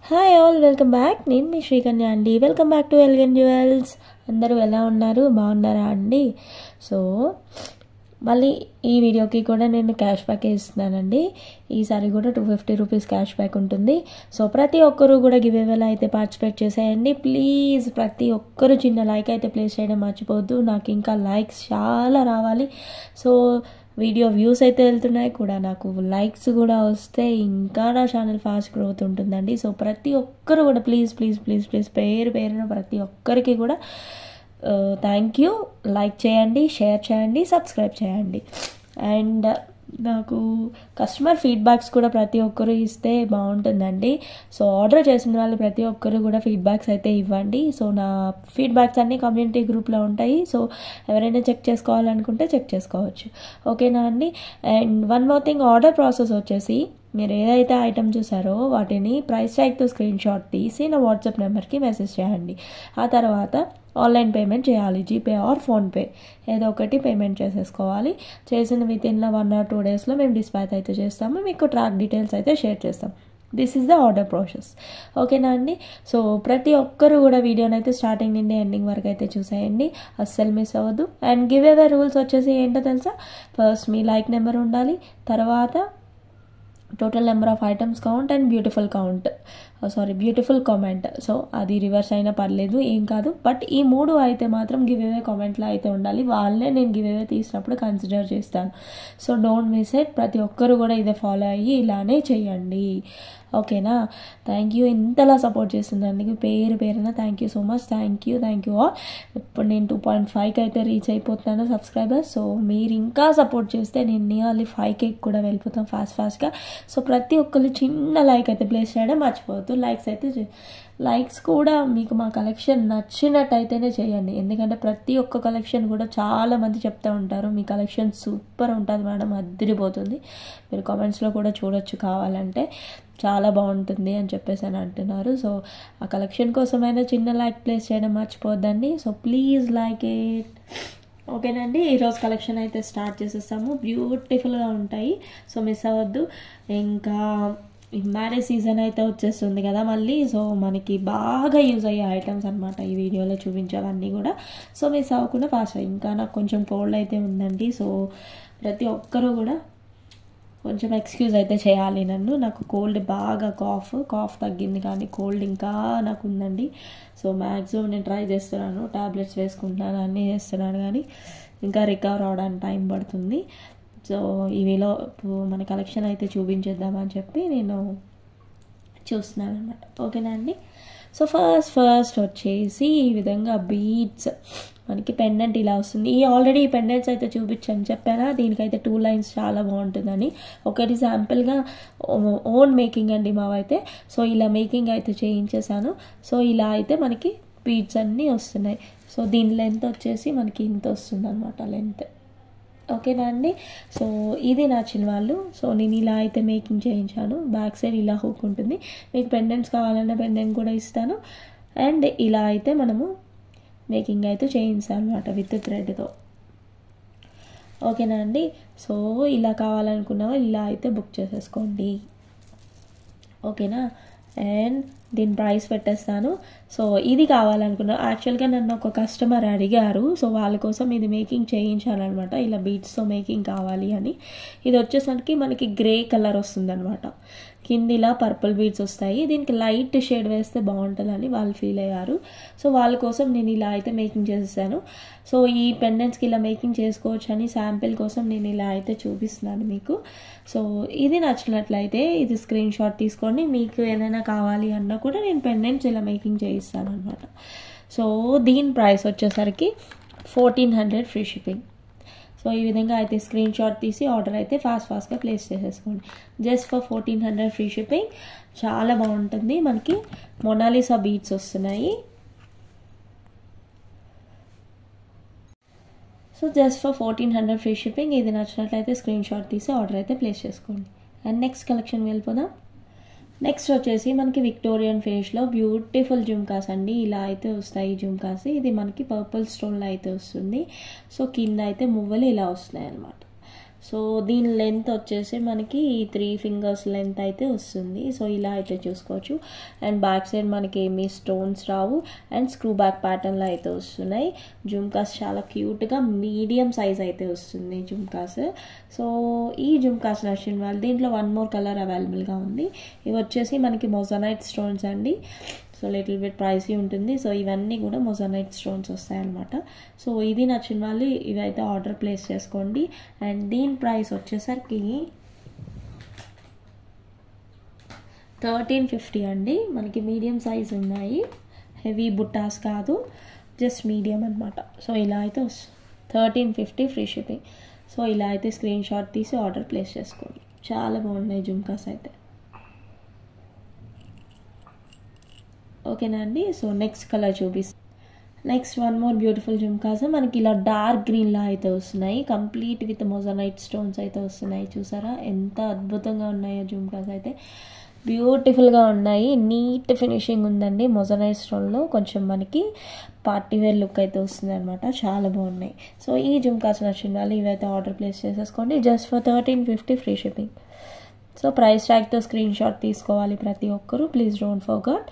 Hi all, welcome back. నేను మీ శ్రీకన్య అండి. Welcome back to elegant jewels. అందరూ ఎలా ఉన్నారు? బాగున్నారా అండి? సో మళ్ళీ ఈ వీడియోకి కూడా నేను క్యాష్ బ్యాక్ ఇస్తున్నానండి. ఈసారి కూడా 250 రూపీస్ క్యాష్ బ్యాక్ ఉంటుంది. సో ప్రతి ఒక్కరూ కూడా గివ్ అవేలో అయితే పార్టిసిపేట్ చేసేయండి ప్లీజ్. ప్రతి ఒక్కరూ చిన్న లైక్ అయితే ప్లేస్ చేయడం మర్చిపోవద్దు. నాకు ఇంకా లైక్స్ చాలా రావాలి. సో వీడియో వ్యూస్ అయితే వెళ్తున్నాయి కూడా, నాకు లైక్స్ కూడా వస్తే ఇంకా నా ఛానల్ ఫాస్ట్ గ్రోత్ ఉంటుందండి. సో ప్రతి ఒక్కరు కూడా ప్లీజ్ ప్లీజ్ ప్లీజ్ ప్లీజ్ పేరున ప్రతి ఒక్కరికి కూడా థ్యాంక్ యూ. లైక్ చేయండి, షేర్ చేయండి, సబ్స్క్రైబ్ చేయండి. అండ్ నాకు కస్టమర్ ఫీడ్బ్యాక్స్ కూడా ప్రతి ఒక్కరు ఇస్తే బాగుంటుందండి. సో ఆర్డర్ చేసిన వాళ్ళు ప్రతి ఒక్కరు కూడా ఫీడ్బ్యాక్స్ అయితే ఇవ్వండి. సో నా ఫీడ్బ్యాక్స్ అన్నీ కమ్యూనిటీ గ్రూప్లో ఉంటాయి. సో ఎవరైనా చెక్ చేసుకోవాలనుకుంటే చెక్ చేసుకోవచ్చు. ఓకేనా అండి? And one more thing, order process వచ్చేసి మీరు ఏదైతే ఐటమ్ చూసారో వాటిని ప్రైస్ ట్యాగ్తో స్క్రీన్ షాట్ తీసి నా వాట్సాప్ నెంబర్కి మెసేజ్ చేయండి. ఆ తర్వాత ఆన్లైన్ పేమెంట్ చేయాలి. జీపే ఆర్ ఫోన్పే ఏదో ఒకటి పేమెంట్ చేసేసుకోవాలి. చేసిన వితిన్ 1 or 2 డేస్లో మేము డిస్పాచ్ అయితే చేస్తాము. మీకు ట్రాక్ డీటెయిల్స్ అయితే షేర్ చేస్తాం. This is the order process. ఓకేనా అండి? సో ప్రతి ఒక్కరు కూడా వీడియోని అయితే స్టార్టింగ్ నుండి ఎండింగ్ వరకు అయితే చూసేయండి, అస్సలు మిస్ అవ్వద్దు. అండ్ గివ్ అవే రూల్స్ వచ్చేసి ఏంటో తెలుసా? ఫస్ట్ మీ లైక్ నెంబర్ ఉండాలి, తర్వాత total number of items count and beautiful comment. So అది రివర్స్ అయినా పర్లేదు, ఏం కాదు. బట్ ఈ 3 అయితే మాత్రం గివ్ అవే కామెంట్లో అయితే ఉండాలి. వాళ్ళే నేను గివ్ అవే తీసినప్పుడు కన్సిడర్ చేస్తాను. So don't miss it. ప్రతి ఒక్కరు కూడా ఇదే ఫాలో అయ్యి ఇలానే చేయండి. ఓకేనా? Thank you. ఇంతలా సపోర్ట్ చేస్తుందండి పేరున thank you so much. Thank you all. ఇప్పుడు నేను 2.5కి అయితే రీచ్ అయిపోతున్నాను సబ్స్క్రైబర్స్. సో మీరు ఇంకా సపోర్ట్ చేస్తే నేను నియర్లీ 5K కూడా వెళ్ళిపోతాం ఫాస్ట్గా. సో ప్రతి ఒక్కరు చిన్న లైక్ అయితే ప్లేస్ చేయడం మర్చిపోవద్దు. లైక్స్ కూడా మీకు మా కలెక్షన్ నచ్చినట్టయితేనే చేయండి. ఎందుకంటే ప్రతి ఒక్క కలెక్షన్ కూడా చాలామంది చెప్తూ ఉంటారు, మీ కలెక్షన్ సూపర్ ఉంటుంది మేడం, అదిరిపోతుంది. మీరు కామెంట్స్లో కూడా చూడొచ్చు, కావాలంటే చాలా బాగుంటుంది అని చెప్పేసి అని అంటున్నారు. సో ఆ కలెక్షన్ కోసమైనా చిన్న లైక్ ప్లేస్ చేయడం మర్చిపోద్దండి. So please like it. ఓకేనండి? ఈరోజు కలెక్షన్ అయితే స్టార్ట్ చేసేస్తాము. బ్యూటిఫుల్గా ఉంటాయి, సో మిస్ అవ్వద్దు. ఇంకా మ్యారేజ్ సీజన్ అయితే వచ్చేస్తుంది కదా మళ్ళీ. సో మనకి బాగా యూజ్ అయ్యే ఐటమ్స్ అనమాట ఈ వీడియోలో చూపించేవన్నీ కూడా. సో మిస్ అవ్వకుండా ఫాస్ట్. ఇంకా నాకు కొంచెం కోల్డ్ అయితే ఉందండి. సో ప్రతి ఒక్కరూ కూడా కొంచెం ఎక్స్క్యూజ్ అయితే చేయాలి నన్ను. నాకు కోల్డ్ బాగా కాఫ్ తగ్గింది, కానీ కోల్డ్ ఇంకా నాకు ఉందండి. సో మ్యాక్సిమం నేను ట్రై చేస్తున్నాను, టాబ్లెట్స్ వేసుకుంటున్నాను, అన్నీ చేస్తున్నాను, కానీ ఇంకా రికవర్ అవడానికి టైం పడుతుంది. సో ఇవిలో మన కలెక్షన్ అయితే చూపించేద్దామని చెప్పి నేను చూస్తున్నాను అనమాట. ఓకేనా అండి? సో ఫస్ట్ వచ్చేసి ఈ విధంగా బీడ్స్ మనకి పెండెంట్ ఇలా వస్తుంది. ఆల్రెడీ ఈ పెండెంట్స్ అయితే చూపించాను, చెప్పానా? దీనికైతే 2 లైన్స్ చాలా బాగుంటుందని. ఒకటి శాంపుల్గా ఓన్ మేకింగ్ అండి మావైతే. సో ఇలా మేకింగ్ అయితే చేయించేసాను. సో ఇలా అయితే మనకి బీడ్స్ అన్నీ వస్తున్నాయి. సో దీని లెంత్ వచ్చేసి మనకి ఇంత వస్తుంది అనమాట, లెంత్. ఓకేనా అండి? సో ఇది నచ్చిన వాళ్ళు, సో నేను ఇలా అయితే మేకింగ్ చేయించాను. బ్యాక్ సైడ్ ఇలా హుక్ ఉంటుంది. మీకు పెండెంట్స్ కావాలన్నా పెండెంట్ కూడా ఇస్తాను. అండ్ ఇలా అయితే మనము మేకింగ్ అయితే చేయించాను అనమాట విత్ థ్రెడ్తో. ఓకేనా అండి? సో ఇలా కావాలనుకున్నావా ఇలా అయితే బుక్ చేసేసుకోండి. ఓకేనా? అండ్ దీని ప్రైస్ పెట్టేస్తాను. సో ఇది కావాలనుకున్నా, యాక్చువల్గా నన్ను ఒక కస్టమర్ అడిగారు. సో వాళ్ళ కోసం ఇది మేకింగ్ చేయించాలన్నమాట. ఇలా బీడ్స్తో మేకింగ్ కావాలి అని. ఇది వచ్చేసరికి మనకి గ్రే కలర్ వస్తుంది అనమాట. కింద ఇలా పర్పుల్ బీడ్స్ వస్తాయి. దీనికి లైట్ షేడ్ వేస్తే బాగుంటుందని వాళ్ళు ఫీల్ అయ్యారు. సో వాళ్ళ కోసం నేను ఇలా అయితే మేకింగ్ చేసేసాను. సో ఈ పెండెంట్స్కి ఇలా మేకింగ్ చేసుకోవచ్చు అని శాంపిల్ కోసం నేను ఇలా అయితే చూపిస్తున్నాను మీకు. సో ఇది నచ్చినట్లయితే ఇది స్క్రీన్ షాట్ తీసుకోండి. మీకు ఏదైనా కావాలి అన్నా కూడా నేను పెండెంట్స్ ఇలా మేకింగ్ చేయిస్తాను అనమాట. సో దీని ప్రైస్ వచ్చేసరికి 1400 ఫ్రీ షిప్పింగ్. సో ఈ విధంగా అయితే స్క్రీన్ షాట్ తీసి ఆర్డర్ అయితే ఫాస్ట్గా ప్లేస్ చేసేసుకోండి. Just for 1400 free shipping. చాలా బాగుంటుంది. మనకి మొనాలిసా బీడ్స్ వస్తున్నాయి. So just for 1400 free shipping. ఇది నచ్చినట్లయితే స్క్రీన్ షాట్ తీసి ఆర్డర్ అయితే ప్లేస్ చేసుకోండి. అండ్ నెక్స్ట్ కలెక్షన్ వెళ్ళిపోదాం. నెక్స్ట్ వచ్చేసి మనకి విక్టోరియన్ ఫినిష్లో బ్యూటిఫుల్ జుమ్కాస్ అండి. ఇలా అయితే వస్తాయి జుమ్కాస్. ఇది మనకి పర్పుల్ స్టోన్లో అయితే వస్తుంది. సో కింద అయితే మువ్వలు ఇలా వస్తున్నాయి అన్నమాట. సో దీని లెంత్ వచ్చేసి మనకి 3 ఫింగర్స్ లెంత్ అయితే వస్తుంది. సో ఇలా అయితే చూసుకోవచ్చు. అండ్ బ్యాక్ సైడ్ మనకి ఏమీ stones Rao and screw back ప్యాటర్న్లో అయితే వస్తున్నాయి. జుమ్కాస్ చాలా క్యూట్గా మీడియం సైజ్ అయితే వస్తుంది జుమ్కాస్. సో ఈ జుమ్కాస్ నచ్చిన వాళ్ళు దీంట్లో 1 మోర్ కలర్ అవైలబుల్గా ఉంది. ఇవి వచ్చేసి మనకి మొజనైట్ స్టోన్స్ అండి. సో లిటిల్ బిట్ ప్రైసీ ఉంటుంది. సో ఇవన్నీ కూడా మొజనైట్ స్టోన్స్ వస్తాయన్నమాట. సో ఇది నచ్చిన వాళ్ళు ఇవైతే ఆర్డర్ ప్లేస్ చేసుకోండి. అండ్ దీని ప్రైస్ వచ్చేసరికి 1350 అండి. మనకి మీడియం సైజ్ ఉన్నాయి, హెవీ బుట్టాస్ కాదు, జస్ట్ మీడియం అనమాట. సో ఇలా అయితే వస్తుంది 1350 ఫ్రీ షిప్పింగ్. సో ఇలా అయితే స్క్రీన్ షాట్ తీసి ఆర్డర్ ప్లేస్ చేసుకోండి. చాలా బాగున్నాయి జుమ్కాస్ అయితే. ఓకేనా అండి. సో నెక్స్ట్ కలర్ చూపిస్తాను. నెక్స్ట్ 1 మోర్ బ్యూటిఫుల్ జుమ్కాస్ మనకి ఇలా డార్క్ గ్రీన్లా అయితే వస్తున్నాయి. కంప్లీట్ విత్ మొజనైట్ స్టోన్స్ అయితే వస్తున్నాయి. చూసారా ఎంత అద్భుతంగా ఉన్నాయో జుమ్కాస్ అయితే, బ్యూటిఫుల్గా ఉన్నాయి. నీట్ ఫినిషింగ్ ఉందండి. మొజనైట్ స్టోన్లో కొంచెం మనకి పార్టీ వేర్ లుక్ అయితే వస్తుంది అనమాట. చాలా బాగున్నాయి. సో ఈ జుమ్కాస్ నచ్చిన వాళ్ళు ఇవైతే ఆర్డర్ ప్లేస్ చేసేసుకోండి. Just for 1350 free shipping. So price ట్యాగ్తో స్క్రీన్ షాట్ తీసుకోవాలి ప్రతి ఒక్కరు, ప్లీజ్ డోంట్ ఫర్గెట్.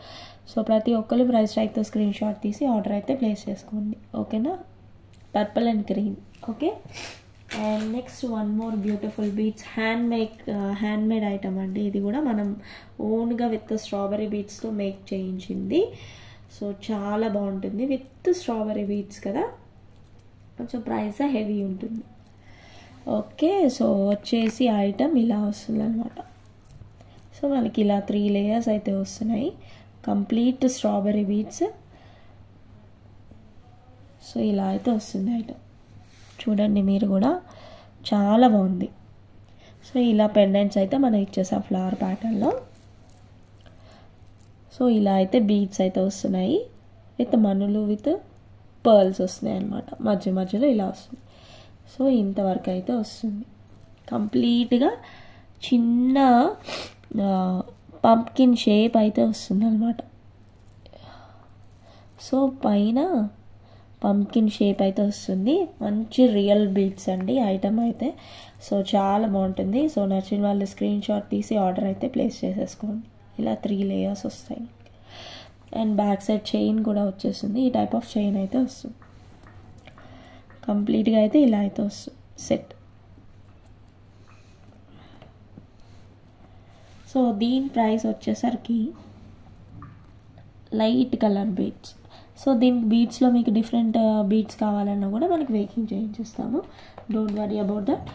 సో ప్రతి ఒక్కరు ప్రైస్ ట్యాగ్తో స్క్రీన్ షాట్ తీసి ఆర్డర్ అయితే ప్లేస్ చేసుకోండి. ఓకేనా. Purple and green. Okay. And next 1 more beautiful beads handmade item అండి. ఇది కూడా మనం ఓన్గా విత్ స్ట్రాబెరీ బీడ్స్తో మేక్ చేయించింది. సో చాలా బాగుంటుంది విత్ స్ట్రాబెరీ బీడ్స్ కదా, కొంచెం ప్రైస్ హెవీ ఉంటుంది. ఓకే. సో వచ్చేసి ఐటమ్ ఇలా వస్తుంది అనమాట. సో మనకి ఇలా 3 లేయర్స్ అయితే వస్తున్నాయి, కంప్లీట్ స్ట్రాబెరీ బీడ్స్. సో ఇలా అయితే వస్తుంది ఐటమ్. చూడండి మీరు కూడా, చాలా బాగుంది. సో ఇలా పెండెంట్స్ అయితే మనం ఇచ్చేసాం ఫ్లవర్ ప్యాటర్న్లో. సో ఇలా అయితే బీడ్స్ అయితే వస్తున్నాయి విత్ మనులు విత్ పర్ల్స్ వస్తున్నాయి అన్నమాట. మధ్య మధ్యలో ఇలా వస్తుంది. సో ఇంతవరకు అయితే వస్తుంది. కంప్లీట్గా చిన్న పంప్కిన్ షేప్ అయితే వస్తుంది అనమాట. సో పైన పంప్కిన్ షేప్ అయితే వస్తుంది. మంచి రియల్ బీడ్స్ అండి ఐటమ్ అయితే. సో చాలా బాగుంటుంది. సో నచ్చిన వాళ్ళు స్క్రీన్ షాట్ తీసి ఆర్డర్ అయితే ప్లేస్ చేసేసుకోండి. ఇలా 3 లేయర్స్ వస్తాయి. అండ్ బ్యాక్ సైడ్ చైన్ కూడా వచ్చేస్తుంది. ఈ టైప్ ఆఫ్ చైన్ అయితే వస్తుంది. కంప్లీట్గా అయితే ఇలా అయితే వస్తుంది సెట్. సో దీని ప్రైస్ వచ్చేసరికి లైట్ కలర్ బీడ్స్. సో దీనికి బీడ్స్లో మీకు డిఫరెంట్ బీడ్స్ కావాలన్నా కూడా మనకి మేకింగ్ చేయించేస్తాము. Don't worry about that.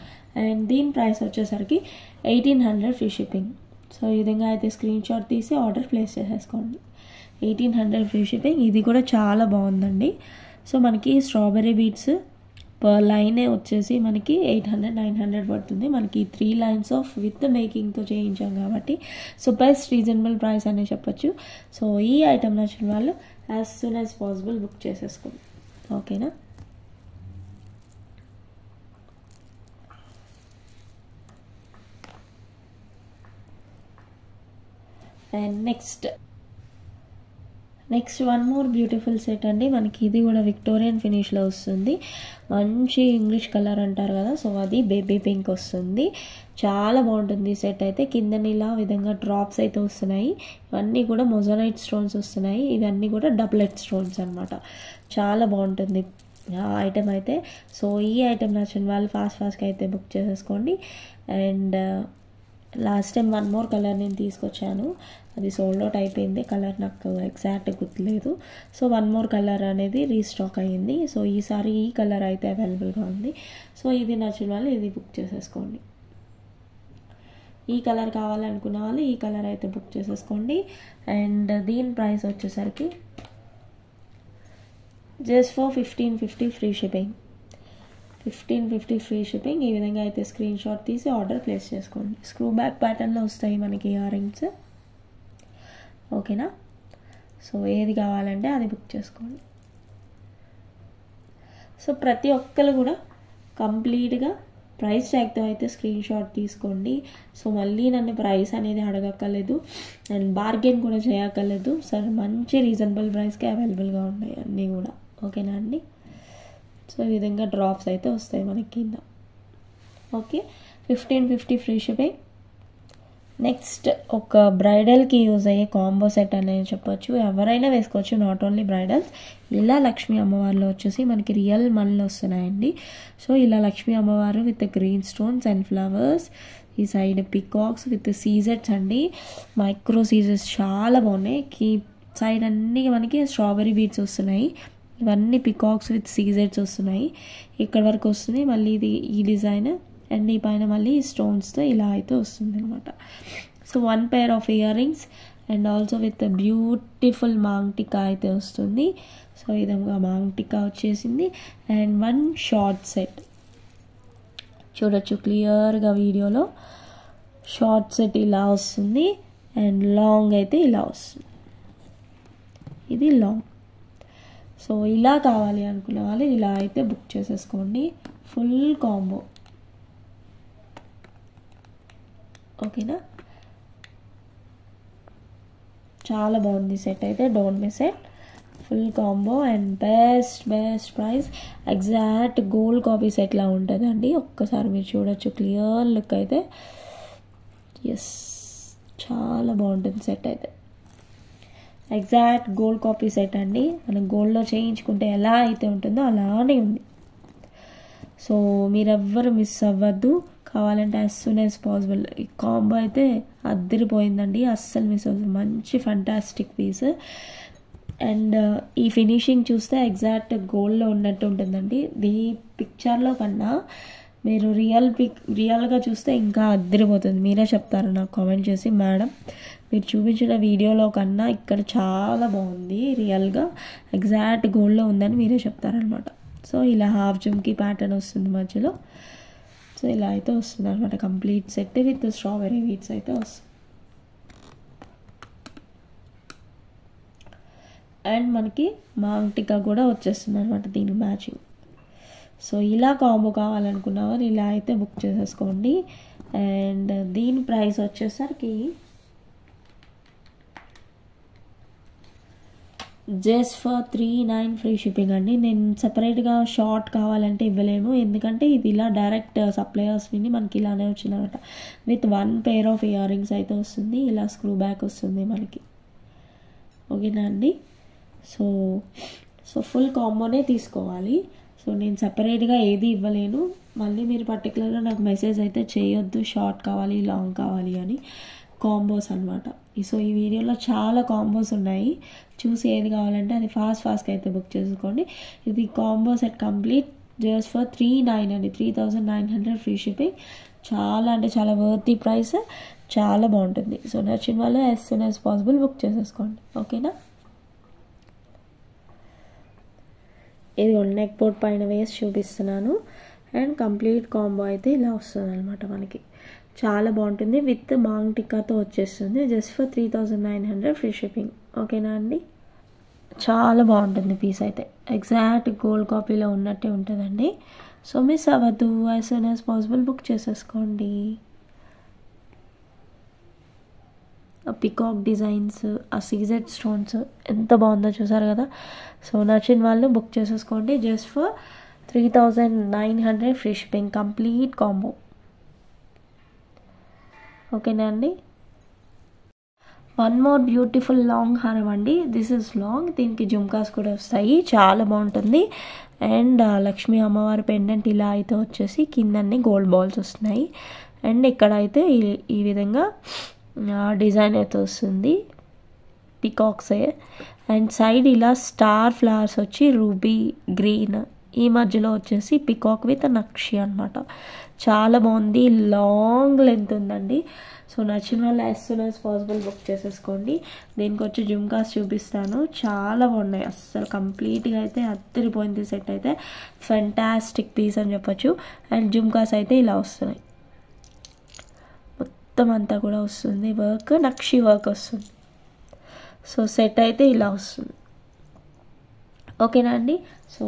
And దీని ప్రైస్ వచ్చేసరికి 1800 ఫ్రీ షిప్పింగ్. సో ఈ విధంగా అయితే స్క్రీన్ షాట్ తీసి ఆర్డర్ ప్లేస్ చేసేసుకోండి. 1800 ఫ్రీ షిప్పింగ్. ఇది కూడా చాలా బాగుందండి. సో మనకి స్ట్రాబెరీ బీడ్స్ పర్ లైనే వచ్చేసి మనకి 800-900 పడుతుంది. మనకి 3 లైన్స్ ఆఫ్ విత్ మేకింగ్తో చేయించాం కాబట్టి సో బెస్ట్ రీజనబుల్ ప్రైస్ అనే చెప్పొచ్చు. సో ఈ ఐటమ్ నచ్చిన వాళ్ళు as soon as possible book చేసేసుకోండి. ఓకేనా. And next 1 more beautiful set అండి. మనకి ఇది కూడా విక్టోరియన్ ఫినిష్లో వస్తుంది. మంచి ఇంగ్లీష్ కలర్ అంటారు కదా, సో అది బేబీ పింక్ వస్తుంది. చాలా బాగుంటుంది ఈ సెట్ అయితే. కింద ఇలా విధంగా డ్రాప్స్ అయితే వస్తున్నాయి. ఇవన్నీ కూడా మొజనైట్ స్టోన్స్ వస్తున్నాయి. ఇవన్నీ కూడా డబులెట్ స్టోన్స్ అనమాట. చాలా బాగుంటుంది ఐటమ్ అయితే. సో ఈ ఐటమ్ నచ్చిన వాళ్ళు ఫాస్ట్గా అయితే బుక్ చేసేసుకోండి. And last time 1 more colour నేను తీసుకొచ్చాను, అది సోల్డ్ అవుట్ అయిపోయింది. కలర్ నాకు ఎగ్జాక్ట్ గుర్తులేదు. సో 1 మోర్ కలర్ అనేది రీస్టాక్ అయ్యింది. సో ఈసారి ఈ కలర్ అయితే అవైలబుల్గా ఉంది. సో ఇది నచ్చిన వాళ్ళు ఇది బుక్ చేసేసుకోండి. ఈ కలర్ కావాలనుకున్న వాళ్ళు ఈ కలర్ అయితే బుక్ చేసేసుకోండి. అండ్ దీని ప్రైస్ వచ్చేసరికి just for 1550 free shipping. 1550 free shipping. ఈ విధంగా అయితే స్క్రీన్ షాట్ తీసి ఆర్డర్ ప్లేస్ చేసుకోండి. స్క్రూ బ్యాక్ ప్యాటర్న్లో వస్తాయి మనకి ఇయర్ రింగ్స్. ఓకేనా. సో ఏది కావాలంటే అది బుక్ చేసుకోండి. సో ప్రతి ఒక్కరు కూడా కంప్లీట్గా ప్రైస్ ట్యాగ్తో అయితే స్క్రీన్ షాట్ తీసుకోండి. సో మళ్ళీ నన్ను ప్రైస్ అనేది అడగక్కర్లేదు అండ్ బార్గెన్ కూడా చేయక్కర్లేదు. సరే మంచి రీజనబుల్ ప్రైస్కి అవైలబుల్గా ఉన్నాయి అన్నీ కూడా. ఓకేనా అండి. సో ఈ విధంగా డ్రాప్స్ అయితే వస్తాయి మనకి కింద. Okay, 1550 free shipping. నెక్స్ట్ ఒక బ్రైడల్కి యూజ్ అయ్యే కాంబో సెట్ అనేది చెప్పొచ్చు, ఎవరైనా వేసుకోవచ్చు, నాట్ ఓన్లీ బ్రైడల్స్. ఇలా లక్ష్మీ అమ్మవారిలో వచ్చేసి మనకి రియల్ మళ్ళు వస్తున్నాయండి. సో ఇలా లక్ష్మీ అమ్మవారు with green stones and flowers, ఈ సైడ్ పికాక్స్ విత్ సీజెట్స్ అండి, మైక్రో సీజెట్స్ చాలా బాగున్నాయి. కీ సైడ్ అన్నీ మనకి స్ట్రాబెరీ బీడ్స్ వస్తున్నాయి, ఇవన్నీ పికాక్స్ విత్ సీజెట్స్ వస్తున్నాయి. ఇక్కడ వరకు వస్తుంది. మళ్ళీ ఇది ఈ డిజైన్ అండ్ ఈ పైన మళ్ళీ స్టోన్స్తో ఇలా అయితే వస్తుంది అనమాట. So 1 pair of earrings and also with beautiful maang tikka అయితే వస్తుంది. సో ఈ విధంగా మాంగ్ టికా వచ్చేసింది అండ్ 1 షార్ట్ సెట్ చూడొచ్చు క్లియర్గా వీడియోలో. షార్ట్ సెట్ ఇలా వస్తుంది అండ్ లాంగ్ అయితే ఇలా వస్తుంది, ఇది లాంగ్. సో ఇలా కావాలి అనుకునే వాళ్ళు ఇలా అయితే బుక్ చేసేసుకోండి, ఫుల్ కాంబో. ఓకేనా, చాలా బాగుంది సెట్ అయితే, don't miss it. Full combo and best price. Exact gold copy సెట్లా ఉంటుందండి, ఒక్కసారి మీరు చూడొచ్చు క్లియర్ లుక్ అయితే. ఎస్, చాలా బాగుంటుంది సెట్ అయితే, ఎగ్జాక్ట్ గోల్డ్ కాపీ సెట్ అండి. మనం గోల్డ్లో చేయించుకుంటే ఎలా అయితే ఉంటుందో అలానే ఉంది. సో మీరెవ్వరు మిస్ అవ్వద్దు, కావాలంటే యాజ్ సూన్ యాజ్ పాసిబుల్. ఈ కాంబో అయితే అద్దరిపోయిందండి, అస్సలు మిస్ అవ్వదు, మంచి ఫంటాస్టిక్ పీస్. అండ్ ఈ ఫినిషింగ్ చూస్తే ఎగ్జాక్ట్ గోల్డ్లో ఉన్నట్టు ఉంటుందండి. ఈ పిక్చర్లో కన్నా మీరు రియల్గా చూస్తే ఇంకా అద్దరిపోతుంది. మీరే చెప్తారు నాకు కామెంట్ చేసి, మేడం మీరు చూపించిన వీడియోలో కన్నా ఇక్కడ చాలా బాగుంది, రియల్గా ఎగ్జాక్ట్ గోల్డ్లో ఉందని మీరే చెప్తారనమాట. సో ఇలా హాఫ్ జుమ్కి ప్యాటర్న్ వస్తుంది మధ్యలో. సో ఇలా అయితే వస్తుంది అనమాట complete set with strawberry beads అయితే వస్తుంది. అండ్ మనకి మాంగ్ టికా కూడా వచ్చేస్తుంది అనమాట దీనికి మ్యాచింగ్. సో ఇలా కాంబో కావాలనుకున్నవారు ఇలా అయితే బుక్ చేసేసుకోండి. అండ్ దీని ప్రైస్ వచ్చేసరికి జస్ట్ ఫర్ 39 ఫ్రీ షిప్పింగ్ అండి. నేను సపరేట్గా షార్ట్ కావాలంటే ఇవ్వలేము, ఎందుకంటే ఇది ఇలా డైరెక్ట్ సప్లయర్స్ నుండి మనకి ఇలానే వచ్చిందనమాట. With 1 pair of earrings అయితే వస్తుంది, ఇలా స్క్రూ బ్యాక్ వస్తుంది మనకి. ఓకేనా అండి, సో ఫుల్ కాంబోనే తీసుకోవాలి. సో నేను సపరేట్గా ఏది ఇవ్వలేను, మళ్ళీ మీరు పర్టికులర్గా నాకు మెసేజ్ అయితే చేయొద్దు షార్ట్ కావాలి లాంగ్ కావాలి అని. కాంబోస్ అనమాట. సో ఈ వీడియోలో చాలా కాంబోస్ ఉన్నాయి, చూసి ఏది కావాలంటే అది ఫాస్ట్గా అయితే బుక్ చేసుకోండి. ఇది combo set complete just for 39 అండి, 3900 ఫ్రీ షిప్పింగ్. చాలా అంటే చాలా వర్తీ ప్రైస్, చాలా బాగుంటుంది. సో నచ్చిన వాళ్ళు as soon as possible book చేసేసుకోండి. ఓకేనా, ఇది నెక్ పోర్ట్ పైన వేసి చూపిస్తున్నాను. అండ్ కంప్లీట్ కాంబో అయితే ఇలా వస్తుంది అనమాట మనకి, చాలా బాగుంటుంది. విత్ మాంగ్ టిక్కాతో వచ్చేస్తుంది జస్ట్ ఫర్ 3900 ఫ్రీ షిప్పింగ్. ఓకేనా అండి, చాలా బాగుంటుంది పీస్ అయితే, ఎగ్జాక్ట్ గోల్డ్ కాపీలో ఉన్నట్టే ఉంటుందండి. సో మిస్ అవ్వద్దు, as soon as possible book చేసేసుకోండి. పికాక్ డిజైన్స్, ఆ సీజెడ్ స్టోన్స్ ఎంత బాగుందో చూసారు కదా. సో నచ్చిన వాళ్ళు బుక్ చేసేసుకోండి just for 3900 free shipping complete combo. ఓకేనా అండి, 1 more బ్యూటిఫుల్ లాంగ్ హారం అండి. దిస్ ఇస్ లాంగ్, దీనికి జుమ్కాస్ కూడా వస్తాయి, చాలా బాగుంటుంది. అండ్ లక్ష్మీ అమ్మవారి పెండెంట్ ఇలా అయితే వచ్చేసి కిందన్నీ గోల్డ్ బాల్స్ వస్తున్నాయి. అండ్ ఇక్కడ అయితే ఈ విధంగా డిజైన్ అయితే వస్తుంది, పికాక్సే. అండ్ సైడ్ ఇలా స్టార్ ఫ్లవర్స్ వచ్చి రూబీ గ్రీన్, ఈ మధ్యలో వచ్చేసి పికాక్ విత్ నక్షి అనమాట. చాలా బాగుంది, లాంగ్ లెంత్ ఉందండి. సో నచ్చిన వాళ్ళు as soon as possible book చేసేసుకోండి. దీనికి వచ్చి జుమ్కాస్ చూపిస్తాను, చాలా బాగున్నాయి అస్సలు, కంప్లీట్గా అయితే అద్దరిపోయింది సెట్ అయితే, ఫెంటాస్టిక్ పీస్ అని చెప్పొచ్చు. అండ్ జుమ్కాస్ అయితే ఇలా వస్తున్నాయి, మొత్తం అంతా కూడా వస్తుంది వర్క్, నక్షి వర్క్ వస్తుంది. సో సెట్ అయితే ఇలా వస్తుంది. ఓకేనా అండి, సో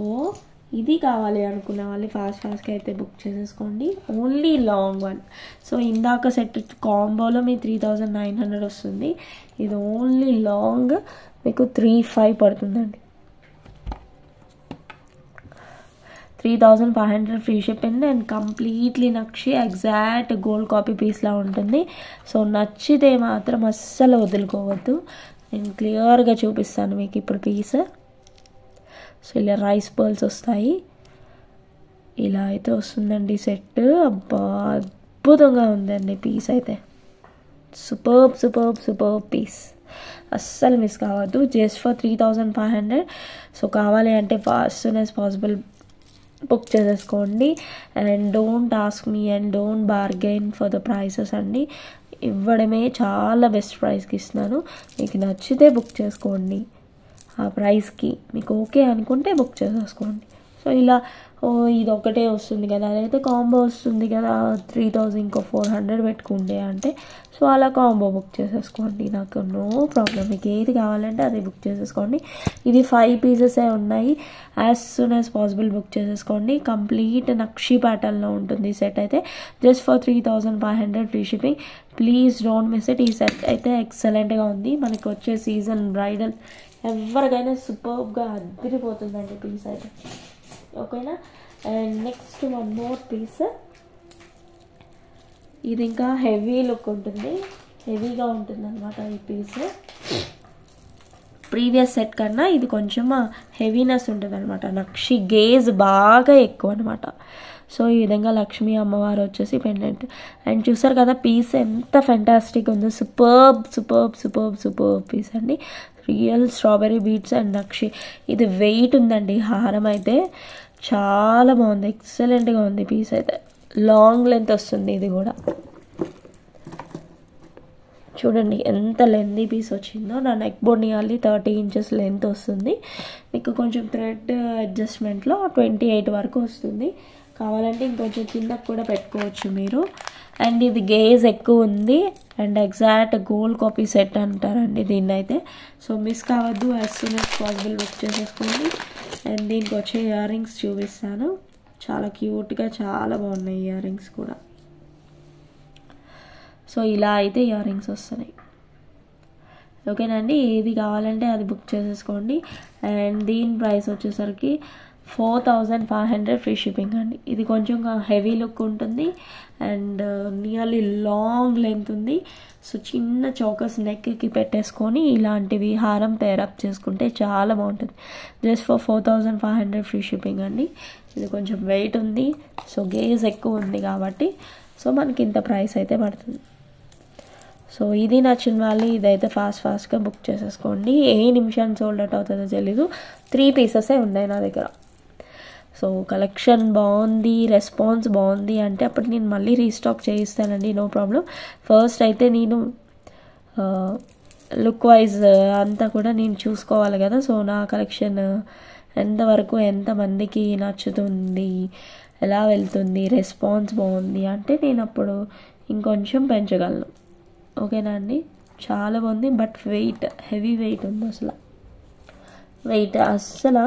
ఇది కావాలి అనుకున్న వాళ్ళు ఫాస్ట్గా అయితే బుక్ చేసేసుకోండి, ఓన్లీ లాంగ్ వన్. సో ఇందాక సెట్ కాంబోలో మీ 3900 వస్తుంది, ఇది ఓన్లీ లాంగ్ మీకు 35 పడుతుందండి. 3500 ఫ్రీ షిప్పింగ్ అండ్ కంప్లీట్లీ నక్షి ఎగ్జాక్ట్ గోల్డ్ కాపీ పీస్లా ఉంటుంది. సో నచ్చితే మాత్రం అస్సలు వదులుకోవద్దు. నేను క్లియర్గా చూపిస్తాను మీకు ఇప్పుడు పీస్. సో ఇలా రైస్ పర్ల్స్ వస్తాయి, ఇలా అయితే వస్తుందండి సెట్. అబ్బా అద్భుతంగా ఉందండి పీస్ అయితే, సూపర్బ్ పీస్. అస్సలు మిస్ కావద్దు. Just for 3500. సో కావాలి అంటే fast soon as possible book చేసేసుకోండి. And don't ask me and don't bargain for the prices అండి. ఇవ్వడమే చాలా బెస్ట్ ప్రైస్కి ఇస్తున్నాను. మీకు నచ్చితే బుక్ చేసుకోండి, ఆ ప్రైస్కి మీకు ఓకే అనుకుంటే బుక్ చేసేసుకోండి. సో ఇలా ఇది ఒకటే వస్తుంది కదా, అదైతే కాంబో వస్తుంది కదా 3000 ఇంకో 400 పెట్టుకుంటే అంటే, సో అలా కాంబో బుక్ చేసేసుకోండి, నాకు నో ప్రాబ్లం. మీకు ఏది కావాలంటే అది బుక్ చేసేసుకోండి. ఇది 5 పీసెసే ఉన్నాయి. As soon as possible book చేసేసుకోండి. కంప్లీట్ నక్షి ప్యాటర్న్లో ఉంటుంది సెట్ అయితే. Just for 3500 free shipping. Please don't miss it. ఈ సెట్ అయితే ఎక్సలెంట్గా ఉంది. మనకి వచ్చే సీజన్ బ్రైడల్ ఎవరికైనా సూపర్గా అదిరిపోతుందండి పీస్ అయితే, ఓకేనా. And next one more piece. ఇది ఇంకా హెవీ లుక్ ఉంటుంది, హెవీగా ఉంటుంది అనమాట ఈ పీస్. ప్రీవియస్ సెట్ కన్నా ఇది కొంచెం హెవీనెస్ ఉంటుంది అనమాట. నక్షి గేజ్ బాగా ఎక్కువ అనమాట. సో ఈ విధంగా లక్ష్మీ అమ్మవారు వచ్చేసి పెండెంట్. అండ్ చూసారు కదా పీస్ ఎంత ఫెంటాస్టిక్ ఉందో. సూపర్బ్ పీస్ అండి. రియల్ స్ట్రాబెర్రీ బీట్స్ అండ్ నక్షి. ఇది వెయిట్ ఉందండి. హారం అయితే చాలా బాగుంది, ఎక్సలెంట్గా ఉంది పీస్ అయితే. లాంగ్ లెంత్ వస్తుంది ఇది కూడా. చూడండి ఎంత లెంతీ పీస్ వచ్చిందో. నా neck board nearly 30 inches length వస్తుంది. మీకు కొంచెం థ్రెడ్ అడ్జస్ట్మెంట్లో 28 వరకు వస్తుంది. కావాలంటే ఇంకొంచెం కిందకు కూడా పెట్టుకోవచ్చు మీరు. అండ్ ఇది గేజ్ ఎక్కువ ఉంది and exact gold copy set అంటారండి దీన్ని అయితే. సో మిస్ కావద్దు, as soon as possible book చేసేసుకోండి. అండ్ దీనికి వచ్చే ఇయర్ రింగ్స్ చూపిస్తాను. చాలా క్యూట్గా చాలా బాగున్నాయి ఇయర్ రింగ్స్ కూడా. సో ఇలా అయితే ఇయర్ రింగ్స్ వస్తున్నాయి, ఓకేనండి. ఏది కావాలంటే అది బుక్ చేసేసుకోండి. అండ్ దీని ప్రైస్ వచ్చేసరికి 4500 ఫ్రీ షిప్పింగ్ అండి. ఇది కొంచెం హెవీ లుక్ ఉంటుంది అండ్ నియర్లీ లాంగ్ లెంత్ ఉంది. సో చిన్న చౌకస్ నెక్కి పెట్టేసుకొని ఇలాంటివి హారం పేరప్ చేసుకుంటే చాలా బాగుంటుంది. జస్ట్ ఫర్ 4500 ఫ్రీ షిప్పింగ్ అండి. ఇది కొంచెం వెయిట్ ఉంది, సో గేజ్ ఎక్కువ ఉంది కాబట్టి సో మనకి ఇంత ప్రైస్ అయితే పడుతుంది. సో ఇది నచ్చిన వాళ్ళు ఇదైతే ఫాస్ట్గా బుక్ చేసేసుకోండి. ఏ నిమిషాన్ని సోల్డ్ అవుట్ అవుతుందో తెలీదు. 3 పీసెసే ఉన్నాయి నా దగ్గర. సో కలెక్షన్ బాగుంది, రెస్పాన్స్ బాగుంది అంటే అప్పుడు నేను మళ్ళీ రీస్టాక్ చేయిస్తానండి, నో ప్రాబ్లం. ఫస్ట్ అయితే నేను లుక్ వైజ్ అంతా కూడా నేను చూసుకోవాలి కదా. సో నా కలెక్షన్ ఎంతవరకు ఎంతమందికి నచ్చుతుంది, ఎలా వెళ్తుంది, రెస్పాన్స్ బాగుంది అంటే నేను అప్పుడు ఇంకొంచెం పెంచగలను, ఓకేనా అండి. చాలా బాగుంది. బట్ వెయిట్ హెవీ వెయిట్ ఉంది. అసలు వెయిట్ అస్సలు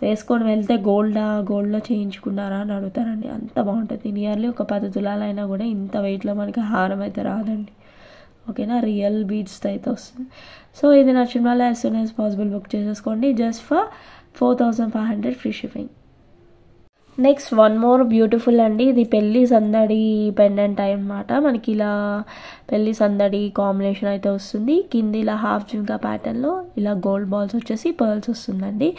వేసుకొని వెళ్తే గోల్డ్లో చేయించుకున్నారా అని అడుగుతారండి, అంత బాగుంటుంది. నియర్లీ ఒక 10 తులాలైనా కూడా ఇంత వెయిట్లో మనకి హారం అయితే రాదండి, ఓకేనా. రియల్ బీడ్స్తో అయితే వస్తుంది. సో ఇది నచ్చిన వాళ్ళు as soon as possible book చేసేసుకోండి. Just for 4500 free shipping. Next one more beautiful అండి. ఇది పెళ్ళి సందడి పెండెంట్ అన్నమాట. మనకి ఇలా పెళ్ళి సందడి కాంబినేషన్ అయితే వస్తుంది. కింద ఇలా హాఫ్ జుంకా ప్యాటర్న్లో ఇలా గోల్డ్ బాల్స్ వచ్చేసి పర్ల్స్ వస్తుందండి.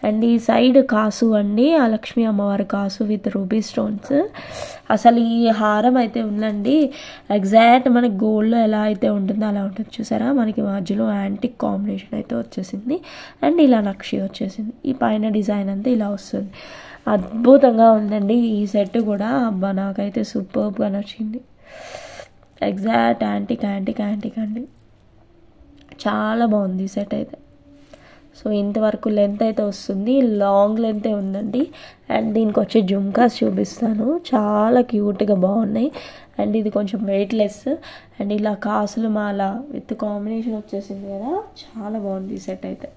అండ్ ఈ సైడ్ కాసు అండి, ఆ లక్ష్మీ అమ్మవారి కాసు విత్ రూబీ స్టోన్స్. అసలు ఈ హారం అయితే ఉందండి ఎగ్జాక్ట్ మనకి గోల్డ్లో ఎలా అయితే ఉంటుందో అలా ఉంటుంది. చూసారా మనకి మధ్యలో యాంటిక్ కాంబినేషన్ అయితే వచ్చేసింది అండ్ ఇలా నక్షి వచ్చేసింది. ఈ పైన డిజైన్ అంతా ఇలా వస్తుంది. అద్భుతంగా ఉందండి ఈ సెట్ కూడా. అబ్బా నాకైతే సూపర్గా నచ్చింది. ఎగ్జాక్ట్ యాంటిక్ అండి, చాలా బాగుంది ఈ సెట్ అయితే. సో ఇంతవరకు లెంత్ అయితే వస్తుంది, లాంగ్ లెంతే ఉందండి. అండ్ దీనికి వచ్చే జుమ్కాస్ చూపిస్తాను, చాలా క్యూట్గా బాగున్నాయి. అండ్ ఇది కొంచెం వెయిట్లెస్ అండ్ ఇలా కాసులు మాల విత్ కాంబినేషన్ వచ్చేసింది కదా, చాలా బాగుంది ఈ సెట్ అయితే.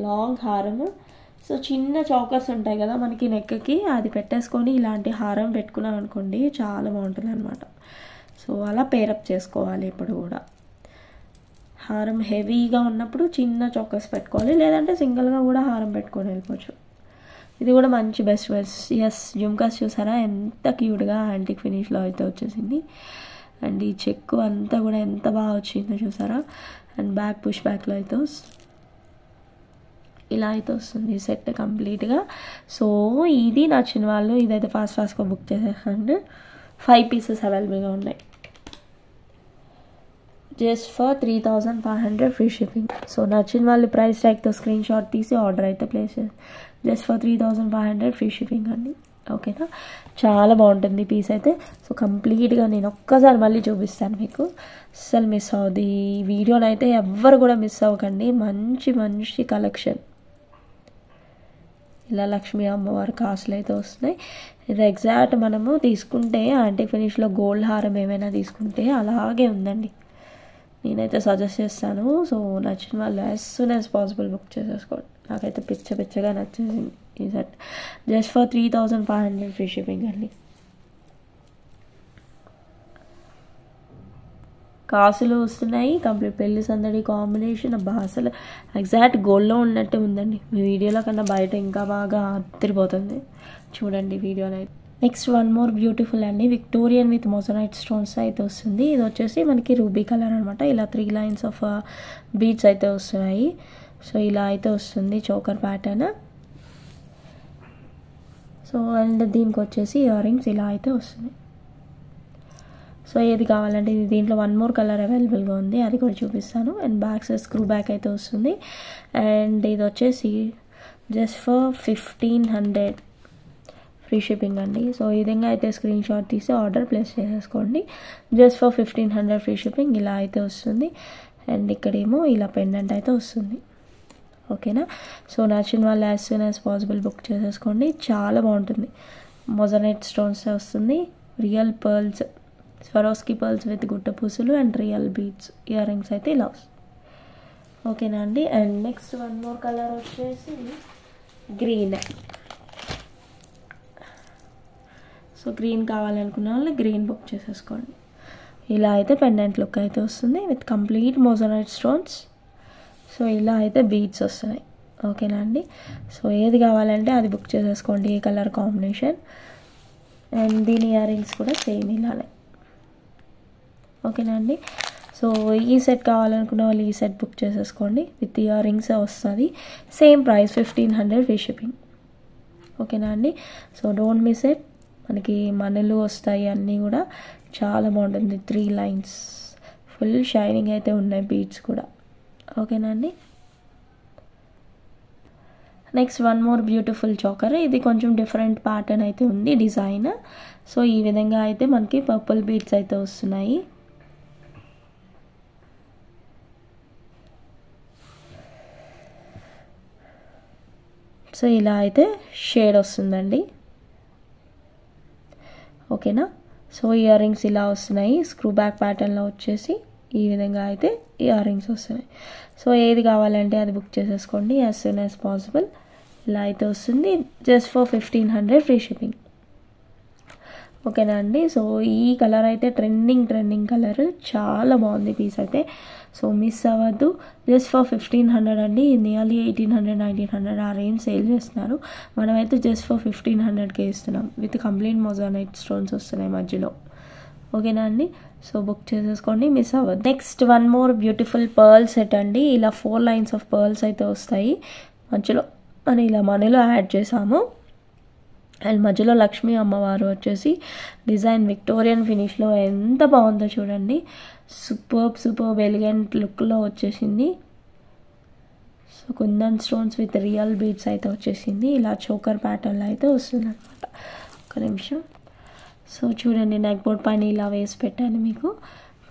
లాంగ్ హారము. సో చిన్న చౌకర్స్ ఉంటాయి కదా మనకి నెక్కి, అది పెట్టేసుకొని ఇలాంటి హారం పెట్టుకున్నాం అనుకోండి చాలా బాగుంటుంది అనమాట. సో అలా పేరప్ చేసుకోవాలి. ఇప్పుడు కూడా హారం హెవీగా ఉన్నప్పుడు చిన్న చౌకర్స్ పెట్టుకోవాలి, లేదంటే సింగిల్గా కూడా హారం పెట్టుకొని వెళ్ళిపోవచ్చు. ఇది కూడా మంచి బెస్ట్ ఎస్ జుమ్కాస్ చూసారా ఎంత క్యూట్గా యాంటిక్ ఫినిష్లో అయితే వచ్చేసింది. అండ్ ఈ చెక్కు అంతా కూడా ఎంత బాగా వచ్చిందో చూసారా. అండ్ బ్యాక్ పుష్ బ్యాక్లో అయితే ఇలా అయితే వస్తుంది సెట్ కంప్లీట్గా. సో ఇది నచ్చిన వాళ్ళు ఇదైతే ఫాస్ట్గా బుక్ చేసేసండి. 5 పీసెస్ అవైలబుల్గా ఉన్నాయి. Just for 3500 free shipping. So నచ్చిన వాళ్ళు ప్రైస్ ట్యాగ్తో స్క్రీన్ షాట్ తీసి ఆర్డర్ అయితే ప్లేస్ చేసి జస్ట్ ఫర్ 3500 ఫ్రీ షిప్పింగ్ అండి. ఓకేనా, చాలా బాగుంటుంది పీస్ అయితే. సో కంప్లీట్గా నేను ఒక్కసారి మళ్ళీ చూపిస్తాను మీకు, అస్సలు మిస్ అవ్వదు. ఈ వీడియోని అయితే ఎవ్వరు కూడా మిస్ అవ్వకండి. మంచి మంచి కలెక్షన్. ఇలా లక్ష్మీ అమ్మవారి కాసులు అయితే వస్తున్నాయి. ఇది ఎగ్జాక్ట్ మనము తీసుకుంటే యాంటిక్ ఫినిష్లో గోల్డ్ హారం ఏమైనా తీసుకుంటే అలాగే ఉందండి. నేనైతే సజెస్ట్ చేస్తాను. సో నచ్చిన వాళ్ళు as soon as possible book చేసేసుకోండి. నాకైతే పిచ్చగా నచ్చేసింది ఈ set. Just for 3500 free shipping అండి. కాసులు వస్తున్నాయి, కంప్లీట్ పెళ్లి సందడి కాంబినేషన్. అబ్బా అసలు ఎగ్జాక్ట్ గోల్డ్లో ఉన్నట్టే ఉందండి. మీ వీడియోలో కన్నా బయట ఇంకా బాగా అదిరిపోతుంది. చూడండి వీడియోలో అయితే. నెక్స్ట్ వన్ మోర్ బ్యూటిఫుల్ అండి, విక్టోరియన్ విత్ మొజనైట్ స్టోన్స్ అయితే వస్తుంది. ఇది వచ్చేసి మనకి రూబీ కలర్ అనమాట. ఇలా 3 లైన్స్ ఆఫ్ బీడ్స్ అయితే వస్తున్నాయి. సో ఇలా అయితే వస్తుంది చోకర్ ప్యాటర్న్. సో అండ్ దీనికి వచ్చేసి ఇయర్ రింగ్స్ ఇలా అయితే వస్తుంది. సో ఏది కావాలంటే ఇది దీంట్లో 1 మోర్ కలర్ అవైలబుల్గా ఉంది, అది కూడా చూపిస్తాను. And back side screw back అయితే వస్తుంది. అండ్ ఇది వచ్చేసి జస్ట్ ఫర్ 1500 ఫ్రీ షిప్పింగ్ అండి. సో ఈ విధంగా అయితే స్క్రీన్ షాట్ తీసి ఆర్డర్ ప్లేస్ చేసేసుకోండి. జస్ట్ ఫర్ 1500 ఫ్రీ షిప్పింగ్ ఇలా అయితే వస్తుంది. అండ్ ఇక్కడేమో ఇలా పెండెంట్ అయితే వస్తుంది. ఓకేనా, సో నచ్చిన వాళ్ళు as soon as possible book చేసేసుకోండి. చాలా బాగుంటుంది. మొజనైట్ స్టోన్స్ వస్తుంది, real pearls, Swarovski pearls with గుట్ట పూసులు and real beads earrings అయితే ఇలా వస్తుంది. ఓకేనా అండి. And next one more colour వచ్చేసి గ్రీన్. సో గ్రీన్ కావాలనుకున్న వాళ్ళు గ్రీన్ బుక్ చేసేసుకోండి. ఇలా అయితే పెండెంట్ లుక్ అయితే వస్తుంది with complete moissanite stones. So ఇలా అయితే బీడ్స్ వస్తున్నాయి. ఓకేనా అండి. సో ఏది కావాలంటే అది బుక్ చేసేసుకోండి, ఏ కలర్ కాంబినేషన్. అండ్ దీని ఇయర్ రింగ్స్ కూడా సేమ్ ఇలానే. ఓకేనా అండి. సో ఈ సెట్ కావాలనుకున్న వాళ్ళు ఈ సెట్ బుక్ చేసేసుకోండి, విత్ ఇయర్ రింగ్స్ వస్తుంది. Same price 1500 free shipping. ఓకేనా అండి. So don't miss it. మనకి మనులు వస్తాయి, అన్నీ కూడా చాలా బాగుంటుంది. 3 లైన్స్ ఫుల్ షైనింగ్ అయితే ఉన్నాయి, బీడ్స్ కూడా. ఓకేనా అండి. Next one more beautiful choker. ఇది కొంచెం డిఫరెంట్ ప్యాటర్న్ అయితే ఉంది డిజైన్. సో ఈ విధంగా అయితే మనకి పర్పుల్ బీడ్స్ అయితే వస్తున్నాయి. సో ఇలా అయితే షేడ్ వస్తుందండి. ఓకేనా. సో ఇయర్ రింగ్స్ ఇలా వస్తున్నాయి, స్క్రూ బ్యాక్ ప్యాటర్న్లో వచ్చేసి ఈ విధంగా అయితే ఇయర్ రింగ్స్ వస్తున్నాయి. సో ఏది కావాలంటే అది బుక్ చేసేసుకోండి యాజ్ సూన్ యాజ్ పాసిబుల్. ఇలా అయితే వస్తుంది. Just for 1500 free shipping. ఓకేనా అండి. సో ఈ కలర్ అయితే ట్రెండింగ్ కలర్, చాలా బాగుంది పీస్ అయితే. సో మిస్ అవ్వద్దు. జస్ట్ ఫర్ 1500 అండి. నియర్లీ 1800 1900 ఆ రేంజ్ సేల్ చేస్తున్నారు. మనమైతే జస్ట్ ఫర్ 1500కే ఇస్తున్నాం, విత్ కంప్లీట్ మొజానైట్ స్టోన్స్ వస్తున్నాయి మధ్యలో. ఓకేనా అండి. సో బుక్ చేసేసుకోండి, మిస్ అవ్వద్దు. Next one more beautiful pearl set అండి. ఇలా 4 లైన్స్ ఆఫ్ పర్ల్స్ అయితే వస్తాయి. మధ్యలో మనం ఇలా మనీలో యాడ్ చేసాము. అండ్ మధ్యలో లక్ష్మీ అమ్మవారు వచ్చేసి డిజైన్ విక్టోరియన్ ఫినిష్లో ఎంత బాగుందో చూడండి. సూపర్బ్ ఎలిగెంట్ లుక్లో వచ్చేసింది. So kundan stones with real beads అయితే వచ్చేసింది. ఇలా చోకర్ ప్యాటర్న్లో అయితే వస్తుంది అనమాట. ఒక నిమిషం. సో చూడండి, నెక్ బోర్డ్ పైన ఇలా వేసి పెట్టాను, మీకు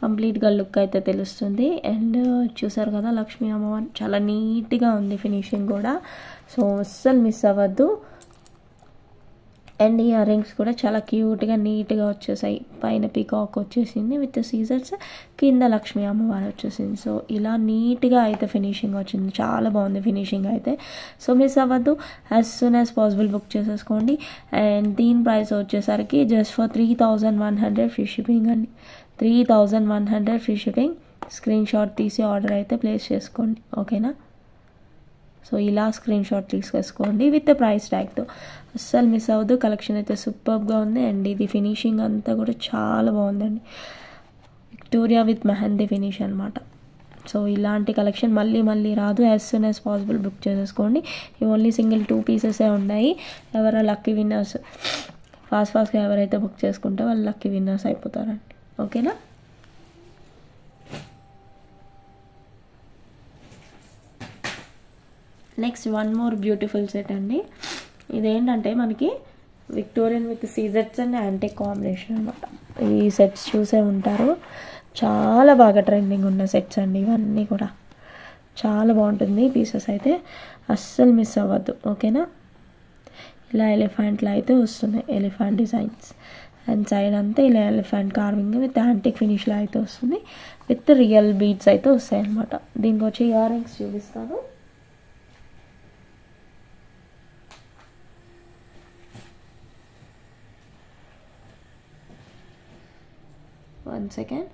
కంప్లీట్గా లుక్ అయితే తెలుస్తుంది. అండ్ చూసారు కదా లక్ష్మీ అమ్మవారు చాలా నీట్గా ఉంది ఫినిషింగ్ కూడా. సో అస్సలు మిస్ అవ్వద్దు. అండ్ ఇయర్ రింగ్స్ కూడా చాలా క్యూట్గా నీట్గా వచ్చేసాయి. పైన పీకాక్ వచ్చేసింది విత్ సీజర్స్, కింద లక్ష్మీ అమ్మవారు వచ్చేసింది. సో ఇలా నీట్గా అయితే ఫినిషింగ్ వచ్చింది, చాలా బాగుంది ఫినిషింగ్ అయితే. సో మిస్ అవ్వద్దు, as soon as possible book చేసేసుకోండి. అండ్ దీని ప్రైస్ వచ్చేసరికి జస్ట్ ఫర్ 3100 ఫ్రీ షిప్పింగ్ అండి. 3100 ఫ్రీ షిప్పింగ్. స్క్రీన్ షాట్ తీసి ఆర్డర్ అయితే ప్లేస్ చేసుకోండి. ఓకేనా. సో ఇలా స్క్రీన్ షాట్ తీసేసుకోండి విత్ ప్రైస్ ట్యాగ్తో. అస్సలు మిస్ అవ్వద్దు. కలెక్షన్ అయితే సూపర్గా ఉంది. అండ్ ఇది ఫినిషింగ్ అంతా కూడా చాలా బాగుందండి. విక్టోరియా విత్ మెహందీ ఫినిష్ అనమాట. సో ఇలాంటి కలెక్షన్ మళ్ళీ మళ్ళీ రాదు. As soon as possible book చేసేసుకోండి. ఇవి ఓన్లీ సింగిల్ 2 పీసెసే ఉన్నాయి. ఎవరో లక్కీ విన్నర్స్ ఫాస్ట్గా ఎవరైతే బుక్ చేసుకుంటే వాళ్ళు లక్కీ విన్నర్స్ అయిపోతారండి. ఓకేనా. Next one more beautiful set అండి. ఇదేంటంటే మనకి విక్టోరియన్ విత్ సీజర్స్ అండ్ యాంటిక్ కాంబినేషన్ అనమాట. ఈ సెట్స్ చూసే ఉంటారు. చాలా బాగా ట్రెండింగ్ ఉన్న సెట్స్ అండి ఇవన్నీ కూడా. చాలా బాగుంటుంది పీసెస్ అయితే, అస్సలు మిస్ అవ్వద్దు. ఓకేనా. ఇలా ఎలిఫెంట్లో అయితే వస్తున్నాయి, ఎలిఫెంట్ డిజైన్స్. అండ్ సైడ్ అంతా ఇలా ఎలిఫెంట్ కార్వింగ్ విత్ యాంటిక్ ఫినిష్లో అయితే వస్తుంది. విత్ రియల్ బీడ్స్ అయితే వస్తాయి అనమాట. దీనికి వచ్చి ఇయర్ రింగ్స్ చూపిస్తాను. One second.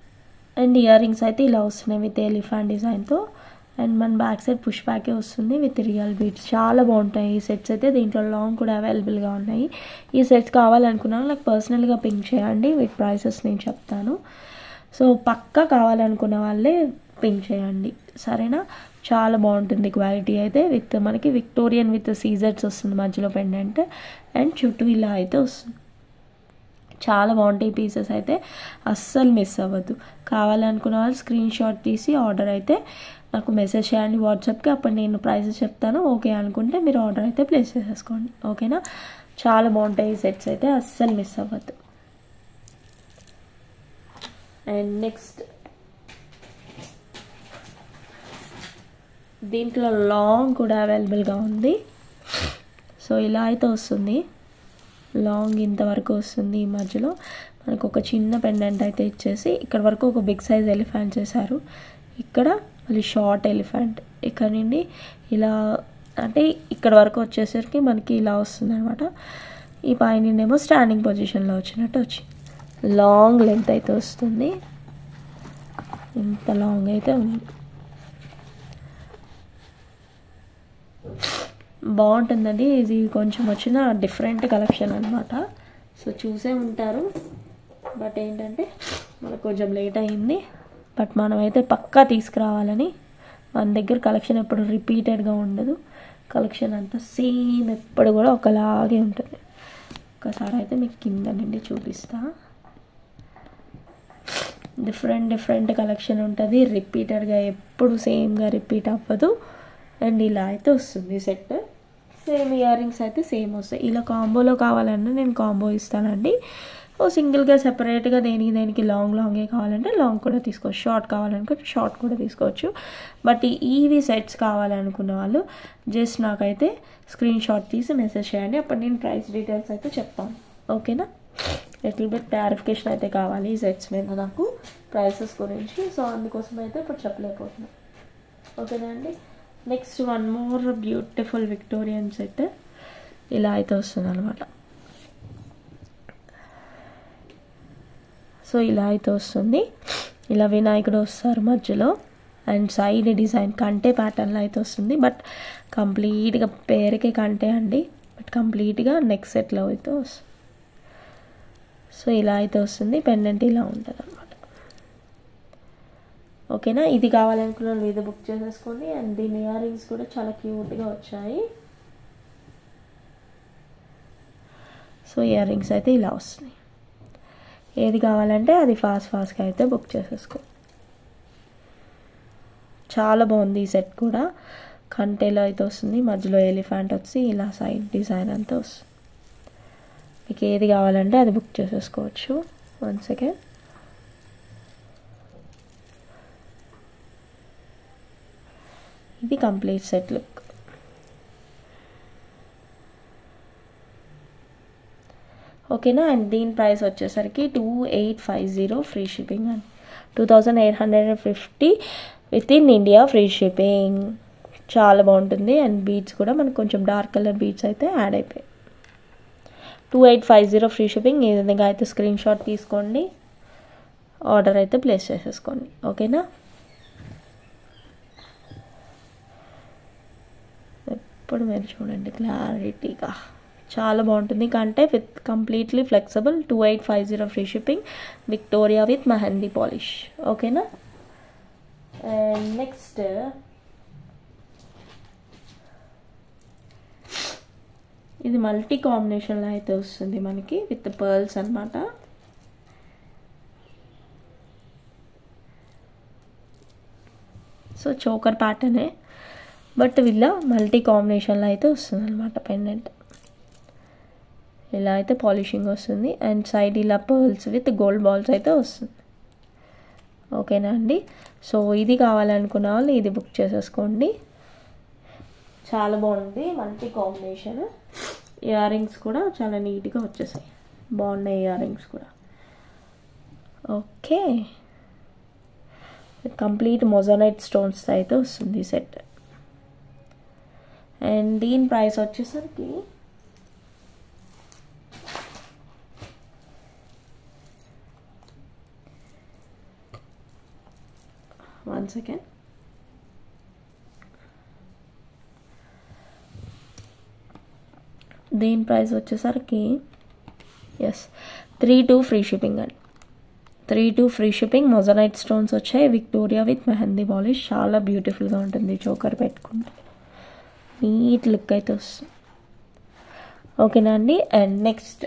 And ear rings అయితే ఇలా వస్తున్నాయి విత్ ఎలిఫెంట్ డిజైన్తో. అండ్ మన బ్యాక్ సైడ్ పుష్ బ్యాకే వస్తుంది విత్ రియల్ బీడ్స్. చాలా బాగుంటాయి ఈ సెట్స్ అయితే. దీంట్లో లాంగ్ కూడా అవైలబుల్గా ఉన్నాయి. ఈ సెట్స్ కావాలనుకున్నాను నాకు పర్సనల్గా పింక్ చేయండి. విత్ ప్రైసెస్ నేను చెప్తాను. సో పక్కా కావాలనుకున్న వాళ్ళే పింక్ చేయండి, సరేనా. చాలా బాగుంటుంది క్వాలిటీ అయితే. విత్ మనకి విక్టోరియన్ విత్ సీజర్స్ వస్తుంది మధ్యలో పెండెంట్. అండ్ చుట్టూ ఇలా అయితే వస్తుంది. చాలా బాగుంటాయి పీసెస్ అయితే, అస్సలు మిస్ అవ్వద్దు. కావాలనుకున్న వాళ్ళు స్క్రీన్ షాట్ తీసి ఆర్డర్ అయితే నాకు మెసేజ్ చేయండి వాట్సాప్కి. అప్పుడు నేను ప్రైసెస్ చెప్తాను. ఓకే అనుకుంటే మీరు ఆర్డర్ అయితే ప్లేస్ చేసేసుకోండి. ఓకేనా. చాలా బాగుంటాయి ఈ సెట్స్ అయితే, అస్సలు మిస్ అవ్వద్దు. అండ్ నెక్స్ట్ దీంట్లో లాంగ్ కూడా అవైలబుల్గా ఉంది. సో ఇలా అయితే వస్తుంది. లాంగ్ ఇంతవరకు వస్తుంది. ఈ మధ్యలో మనకు ఒక చిన్న పెండెంట్ అయితే ఇచ్చేసి ఇక్కడ వరకు ఒక బిగ్ సైజ్ ఎలిఫెంట్ చేశారు. ఇక్కడ మళ్ళీ షార్ట్ ఎలిఫెంట్. ఇక్కడ నుండి ఇలా అంటే ఇక్కడ వరకు వచ్చేసరికి మనకి ఇలా వస్తుంది అనమాట. ఈ పైన ఏమో స్టాండింగ్ పొజిషన్లో వచ్చినట్టు వచ్చి లాంగ్ లెంత్ అయితే వస్తుంది. ఇంత లాంగ్ అయితే ఉంది. బాగుంటుందండి. ఇది కొంచెం వచ్చిన డిఫరెంట్ కలెక్షన్ అనమాట. సో చూసే ఉంటారు. బట్ ఏంటంటే మనకు కొంచెం లేట్ అయింది. బట్ మనమైతే పక్కా తీసుకురావాలని. మన దగ్గర కలెక్షన్ ఎప్పుడు రిపీటెడ్గా ఉండదు. కలెక్షన్ అంతా సేమ్ ఎప్పుడు కూడా ఒకలాగే ఉంటుంది. ఒకసారి అయితే మీకు కింద నుండి చూపిస్తా. డిఫరెంట్ కలెక్షన్ ఉంటుంది. రిపీటెడ్గా ఎప్పుడు సేమ్గా రిపీట్ అవ్వదు. అండ్ ఇలా అయితే వస్తుంది సెట్. సేమ్ ఇయర్ రింగ్స్ అయితే సేమ్ వస్తాయి. ఇలా కాంబోలో కావాలన్నా నేను కాంబో ఇస్తానండి. ఓ సింగిల్గా సెపరేట్గా దేనికి లాంగే కావాలంటే లాంగ్ కూడా తీసుకోవచ్చు. షార్ట్ కావాలనుకుంటే షార్ట్ కూడా తీసుకోవచ్చు. బట్ ఈవి సెట్స్ కావాలనుకున్న వాళ్ళు జస్ట్ నాకైతే స్క్రీన్ షాట్ తీసి మెసేజ్ చేయండి. అప్పుడు నేను ప్రైస్ డీటెయిల్స్ అయితే చెప్తాను. ఓకేనా. లిటిల్ బిట్ క్లారిఫికేషన్ అయితే కావాలి ఈ సెట్స్ మీద నాకు ప్రైసెస్ గురించి. సో అందుకోసం అయితే ఇప్పుడు చెప్పలేకపోతున్నాను. ఓకేనా అండి. Next one more beautiful Victorian set ఇలా అయితే వస్తుంది అనమాట. సో ఇలా అయితే వస్తుంది. ఇలా వినాయకుడు వస్తారు మధ్యలో. అండ్ సైడ్ డిజైన్ కంటే ప్యాటర్న్లో అయితే వస్తుంది. బట్ కంప్లీట్గా పేరుకే కంటే అండి. బట్ కంప్లీట్గా నెక్ సెట్లో అయితే వస్తుంది. సో ఇలా అయితే వస్తుంది. పెండెంట్ ఇలా ఉంటుంది అనమాట. ఓకేనా. ఇది కావాలనుకున్న వాళ్ళు ఇది బుక్ చేసేసుకోండి. అండ్ దీని ఇయర్ రింగ్స్ కూడా చాలా క్యూట్గా వచ్చాయి. సో ఇయర్ రింగ్స్ అయితే ఇలా వస్తున్నాయి. ఏది కావాలంటే అది ఫాస్ట్గా అయితే బుక్ చేసేసుకో. చాలా బాగుంది ఈ సెట్ కూడా. కంటేలో అయితే వస్తుంది. మధ్యలో ఎలిఫెంట్ వచ్చి ఇలా సైడ్ డిజైన్ అంతా వస్తుంది. మీకు ఏది కావాలంటే అది బుక్ చేసేసుకోవచ్చు. One second. ఇది కంప్లీట్ సెట్ లుక్. ఓకేనా. అండ్ దీని ప్రైస్ వచ్చేసరికి 2850 ఫ్రీ షిప్పింగ్ అండి. 2850 with in India free shipping. చాలా బాగుంటుంది. అండ్ బీడ్స్ కూడా మనకు కొంచెం డార్క్ కలర్ బీడ్స్ అయితే యాడ్ అయిపోయాయి. 2850 ఫ్రీ షిప్పింగ్. ఈ విధంగా అయితే స్క్రీన్ షాట్ తీసుకోండి. ఆర్డర్ అయితే ప్లేస్ చేసేసుకోండి. ఓకేనా. ఇప్పుడు మీరు చూడండి క్లారిటీగా చాలా బాగుంటుంది. కంటే with completely flexible 2850 free shipping, Victoria with mehndi polish. ఓకేనా. అండ్ నెక్స్ట్ ఇది మల్టీ కాంబినేషన్లో అయితే వస్తుంది మనకి విత్ పర్ల్స్ అనమాట. సో చోకర్ ప్యాటర్నే బట్ వీళ్ళ మల్టీ కాంబినేషన్లో అయితే వస్తుంది అనమాట పెండెంట్. ఇలా అయితే పాలిషింగ్ వస్తుంది అండ్ సైడ్ ఇలా పర్ల్స్ విత్ గోల్డ్ బాల్స్ అయితే వస్తుంది. ఓకేనా అండి. సో ఇది కావాలనుకున్న వాళ్ళు ఇది బుక్ చేసేసుకోండి. చాలా బాగుంది మల్టీ కాంబినేషన్. ఇయర్ రింగ్స్ కూడా చాలా నీట్గా వచ్చేసాయి, బాగున్నాయి ఇయర్ రింగ్స్ కూడా. ఓకే, కంప్లీట్ మొజానైట్ స్టోన్స్ అయితే వస్తుంది సెట్. అండ్ దీని ప్రైస్ వచ్చేసరికి వన్ సెకండ్, దీని ప్రైస్ వచ్చేసరికి 3/2 ఫ్రీ షిప్పింగ్ అండి. 3/2 ఫ్రీ షిప్పింగ్. మొజానైట్ స్టోన్స్ వచ్చాయి, విక్టోరియా విత్ మెహందీ పాలిష్. చాలా బ్యూటిఫుల్గా ఉంటుంది చోకర్ పెట్టుకుంటే, నీట్ లుక్ అయితే వస్తుంది. ఓకేనా అండి. అండ్ నెక్స్ట్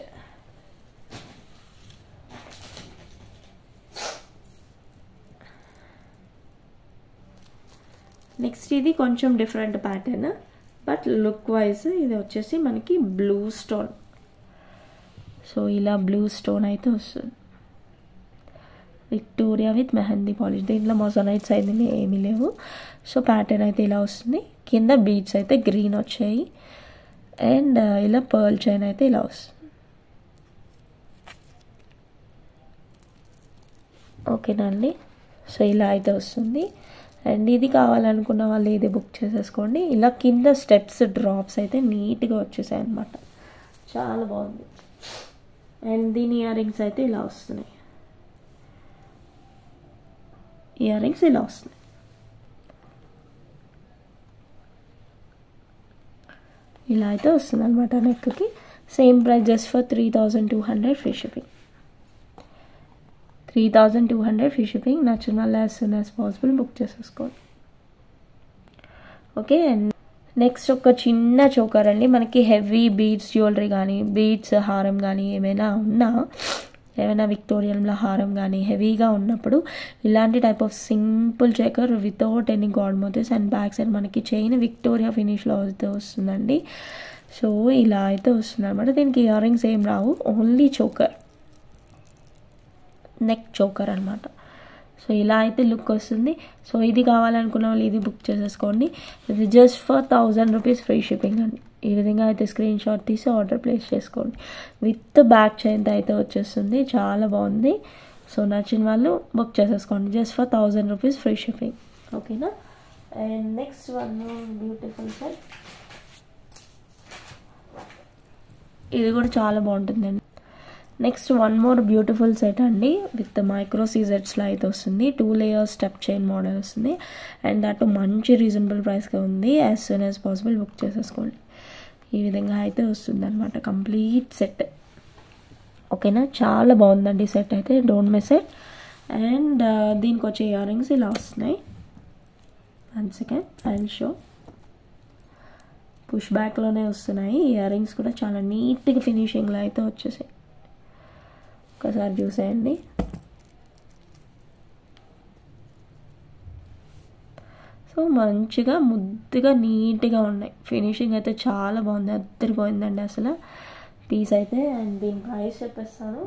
ఇది కొంచెం different pattern but look wise ఇది వచ్చేసి మనకి బ్లూ స్టోన్. సో ఇలా బ్లూ స్టోన్ అయితే వస్తుంది, విక్టోరియా విత్ మెహందీ పాలిష్. దీంట్లో మొజానైట్స్ అయితే ఏమీ లేవు. సో ప్యాటర్న్ అయితే ఇలా వస్తుంది. కింద బీడ్స్ అయితే గ్రీన్ వచ్చాయి అండ్ ఇలా పర్ల్ చైన్ అయితే ఇలా వస్తుంది. ఓకేనా అండి. సో ఇలా అయితే వస్తుంది. అండ్ ఇది కావాలనుకున్న వాళ్ళు ఇది బుక్ చేసేసుకోండి. ఇలా కింద స్టెప్స్ డ్రాప్స్ అయితే నీట్గా వచ్చేసాయి అన్నమాట, చాలా బాగుంది. అండ్ దీని ఇయర్ రింగ్స్ అయితే ఇలా వస్తున్నాయి, ఇయర్ రింగ్స్ ఇలా వస్తున్నాయి. ఇలా అయితే వస్తుంది అనమాట నెక్కి. Same price just for 3200 free shipping. 3200 free shipping. నచ్చిన వాళ్ళు as soon as possible book చేసేసుకోండి. ఓకే. అండ్ నెక్స్ట్ ఒక చిన్న చోకర్ అండి. మనకి హెవీ బీడ్స్ జ్యువెలరీ కానీ బీడ్స్ హారం కానీ ఏమైనా విక్టోరియన్లో హారం కానీ హెవీగా ఉన్నప్పుడు ఇలాంటి type of simple choker without any god motifs and back side మనకి చైన్ విక్టోరియా ఫినిష్లో అయితే వస్తుందండి. సో ఇలా అయితే వస్తుంది అనమాట. దీనికి ఇయర్ రింగ్స్ ఏం రావు, ఓన్లీ చోకర్, నెక్ చోకర్ అనమాట. సో ఇలా అయితే లుక్ వస్తుంది. సో ఇది కావాలనుకున్న వాళ్ళు ఇది బుక్ చేసేసుకోండి. ఇది just for 1000 rupees free shipping అండి. ఈ విధంగా అయితే స్క్రీన్ షాట్ తీసి ఆర్డర్ ప్లేస్ చేసుకోండి. విత్ బ్యాక్ చైన్తో అయితే వచ్చేస్తుంది, చాలా బాగుంది. సో నచ్చిన వాళ్ళు బుక్ చేసేసుకోండి. Just for 1000 rupees free shipping. ఓకేనా. And next one beautiful set. ఇది కూడా చాలా బాగుంటుందండి. Next one more beautiful set అండి విత్ మైక్రో సీజెట్స్లో అయితే వస్తుంది. 2 లేయర్స్ స్టెప్ చైన్ మోడల్ వస్తుంది అండ్ అటు మంచి రీజనబుల్ ప్రైస్గా ఉంది. As soon as possible book చేసేసుకోండి. ఈ విధంగా అయితే వస్తుంది అనమాట కంప్లీట్ సెట్. ఓకేనా, చాలా బాగుందండి సెట్ అయితే, డోంట్ మిస్ ఇట్. అండ్ దీనికి వచ్చే ఇయర్ రింగ్స్ ఇలా వస్తున్నాయి. One second I will show. Push బ్యాక్లోనే వస్తున్నాయి. ఇయర్ రింగ్స్ కూడా చాలా నీట్గా ఫినిషింగ్లో అయితే వచ్చేసాయి. ఒకసారి చూసేయండి. సో మంచిగా ముద్దుగా నీట్గా ఉన్నాయి. ఫినిషింగ్ అయితే చాలా బాగుంది, అద్దరిపోయిందండి అసలు పీస్ అయితే. అండ్ దీని ప్రైస్ చెప్పేస్తాను,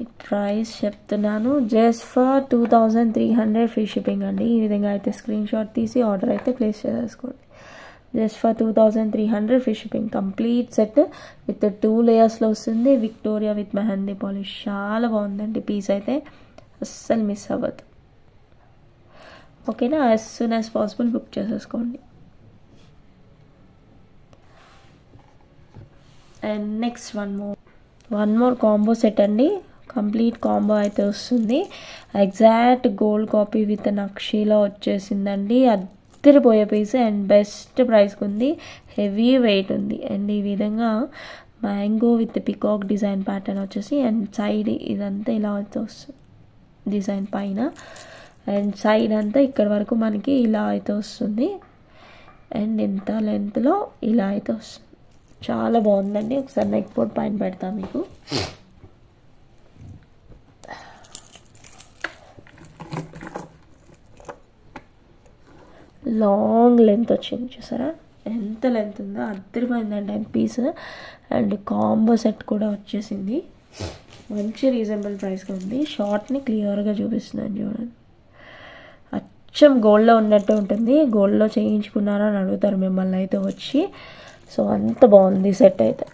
ఈ ప్రైస్ చెప్తున్నాను జస్ట్ ఫర్ 2300 ఫ్రీ షిప్పింగ్ అండి. ఈ విధంగా అయితే స్క్రీన్ షాట్ తీసి ఆర్డర్ అయితే ప్లేస్ చేసేసుకోండి. Just for 2300 free shipping. Complete set with 2 లేయర్స్లో వస్తుంది. Victoria with mehndi polish. చాలా బాగుందండి పీస్ అయితే, అస్సలు మిస్ అవ్వద్దు. ఓకేనా, as soon as possible book చేసేసుకోండి. And next one more combo set అండి. కంప్లీట్ కాంబో అయితే వస్తుంది. ఎగ్జాక్ట్ గోల్డ్ కాపీ విత్ నక్షీలో వచ్చేసిందండి. అద్దరిపోయే పీస్ అండ్ బెస్ట్ ప్రైస్కి ఉంది, హెవీ వెయిట్ ఉంది. అండ్ ఈ విధంగా mango with peacock design pattern వచ్చేసి అండ్ సైడ్ ఇదంతా ఇలా వస్తుంది డిజైన్ పైన, అండ్ సైడ్ అంతా ఇక్కడ వరకు మనకి ఇలా అయితే వస్తుంది. అండ్ ఇంత లెంత్లో ఇలా అయితే వస్తుంది. చాలా బాగుందండి. ఒకసారి నెక్ పోట్ పైన పెడతాను మీకు. లాంగ్ లెంత్ వచ్చింది చూసారా, ఎంత లెంత్ ఉందో, అద్దరిపోయిందండి పీస్. అండ్ కాంబో సెట్ కూడా వచ్చేసింది, మంచి రీజనబుల్ ప్రైస్గా ఉంది. షార్ట్ని క్లియర్గా చూపిస్తున్నాను చూడండి, అచ్చం గోల్డ్లో ఉన్నట్టు ఉంటుంది. గోల్డ్లో చేయించుకున్నారా అని అడుగుతారు మిమ్మల్ని అయితే వచ్చి. సో అంత బాగుంది సెట్ అయితే.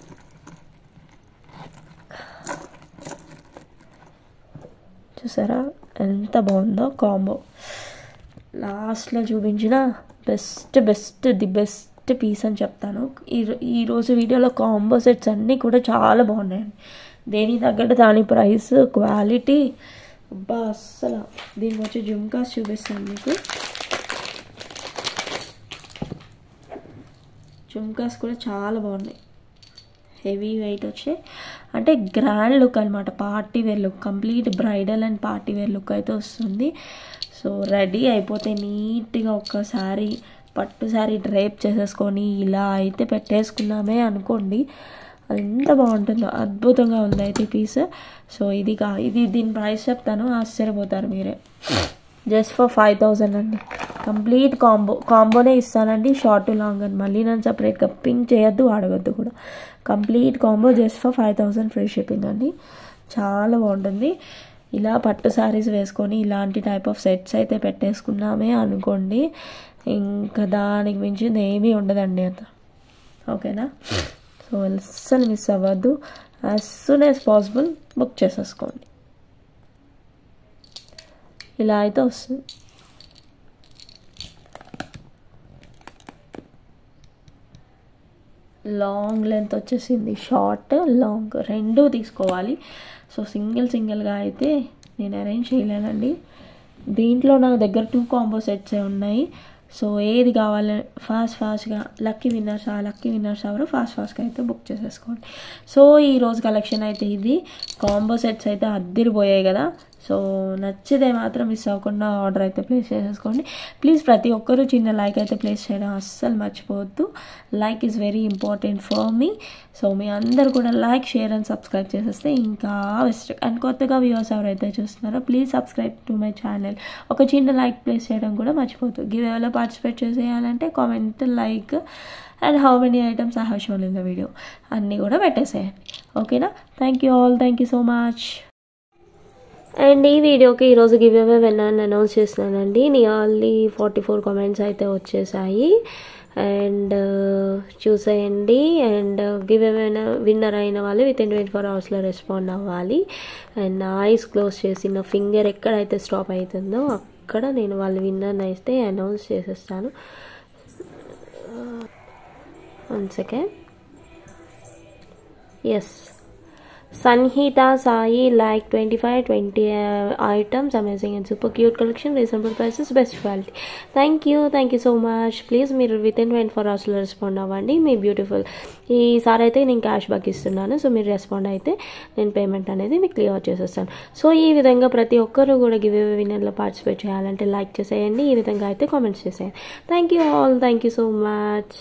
చూసారా ఎంత బాగుందో కాంబో. లాస్ట్లో చూపించిన ది బెస్ట్ పీస్ అని చెప్తాను. ఈరోజు వీడియోలో కాంబో సెట్స్ అన్నీ కూడా చాలా బాగున్నాయండి. దేనికి తగ్గట్టు దాని ప్రైస్, క్వాలిటీ, అబ్బా అస్సలు. దీనికి వచ్చి జుమ్కాస్ చూపిస్తాను మీకు. జుమ్కాస్ కూడా చాలా బాగున్నాయి, హెవీ వెయిట్ వచ్చాయి. అంటే గ్రాండ్ లుక్ అనమాట, party wear look, complete bridal and party wear look అయితే వస్తుంది. సో రెడీ అయిపోతే నీట్గా ఒక్కసారి పట్టు శారీ డ్రైప్ చేసేసుకొని ఇలా అయితే పెట్టేసుకున్నామే అనుకోండి, ఎంత బాగుంటుందో. అద్భుతంగా ఉంది అయితే పీస్. సో ఇది దీని ప్రైస్ చెప్తాను, ఆశ్చర్యపోతారు మీరే. జస్ట్ ఫర్ 5000 అండి. కంప్లీట్ కాంబోనే ఇస్తానండి, షార్ట్ టు లాంగ్ అని. మళ్ళీ నన్ను సపరేట్గా పింక్ చేయొద్దు, అడగద్దు కూడా. Complete combo just for 5000 free shipping అండి. చాలా బాగుంటుంది. ఇలా పట్టు శారీస్ వేసుకొని ఇలాంటి టైప్ ఆఫ్ సెట్స్ అయితే పెట్టేసుకున్నామే అనుకోండి, ఇంకా దానికి మించింది ఏమీ ఉండదండి అంత. ఓకేనా? సో అస్సలు మిస్ అవ్వద్దు. As soon as possible book చేసేసుకోండి. ఇలా అయితే వస్తుంది. లాంగ్ లెంత్ వచ్చేసింది, షార్ట్ లాంగ్ రెండూ తీసుకోవాలి. సో సింగిల్గా అయితే నేను అరేంజ్ చేయలేనండి. దీంట్లో నా దగ్గర 2 కాంబో సెట్సే ఉన్నాయి. సో ఏది కావాలి ఫాస్ట్గా లక్కీ విన్నర్స్ ఎవరు ఫాస్ట్గా అయితే బుక్ చేసేసుకోండి. సో ఈరోజు కలెక్షన్ అయితే ఇది. కాంబో సెట్స్ అయితే అద్దరిపోయాయి కదా. సో నచ్చితే మాత్రం మిస్ అవ్వకుండా ఆర్డర్ అయితే ప్లేస్ చేసేసుకోండి. ప్లీజ్ ప్రతి ఒక్కరూ చిన్న లైక్ అయితే ప్లేస్ చేయడం అస్సలు మర్చిపోవద్దు. Like is very important for me. So మీ అందరు కూడా లైక్, షేర్ అండ్ సబ్స్క్రైబ్ చేసేస్తే ఇంకా బెస్ట్. అండ్ కొత్తగా వ్యూవర్స్ ఎవరైతే చూస్తున్నారో please subscribe to my channel. ఒక చిన్న లైక్ ప్లేస్ చేయడం కూడా మర్చిపోవద్దు. గివ్ అవేలో పార్టిసిపేట్ చేసేయాలంటే comment, like and how many items I have shown in the video అన్నీ కూడా పెట్టేసేయండి. ఓకేనా? Thank you all, thank you so much. And ఈ వీడియోకి ఈరోజు గివ్ అవే విన్నర్ని అనౌన్స్ చేస్తున్నానండి. నియర్లీ 44 కామెంట్స్ అయితే వచ్చేసాయి. అండ్ చూసేయండి. అండ్ గివ్ అవే విన్నర్ అయిన వాళ్ళు వితిన్ 24 అవర్స్లో రెస్పాండ్ అవ్వాలి. అండ్ నా ఐస్ క్లోజ్ చేసి నా ఫింగర్ ఎక్కడైతే స్టాప్ అవుతుందో అక్కడ నేను వాళ్ళ విన్నర్ని అయితే అనౌన్స్ చేసేస్తాను. 1 second. Yes, Sanhita Sai, like 20 items, amazing and super cute collection, reasonable prices, best quality. Thank you so much. Please మీరు within 24 hours లో రెస్పాండ్ అవ్వండి. మీ బ్యూటిఫుల్ ఈసారి అయితే నేను క్యాష్ బ్యాక్ ఇస్తున్నాను. సో మీరు రెస్పాండ్ అయితే నేను పేమెంట్ అనేది మీకు క్లియర్ చేసేస్తాను. సో ఈ విధంగా ప్రతి ఒక్కరు కూడా గివ్ అవే విన్నర్లో పార్టిసిపేట్ చేయాలంటే లైక్ చేసేయండి. ఈ విధంగా అయితే కామెంట్స్ చేసేయండి. Thank you all, thank you so much.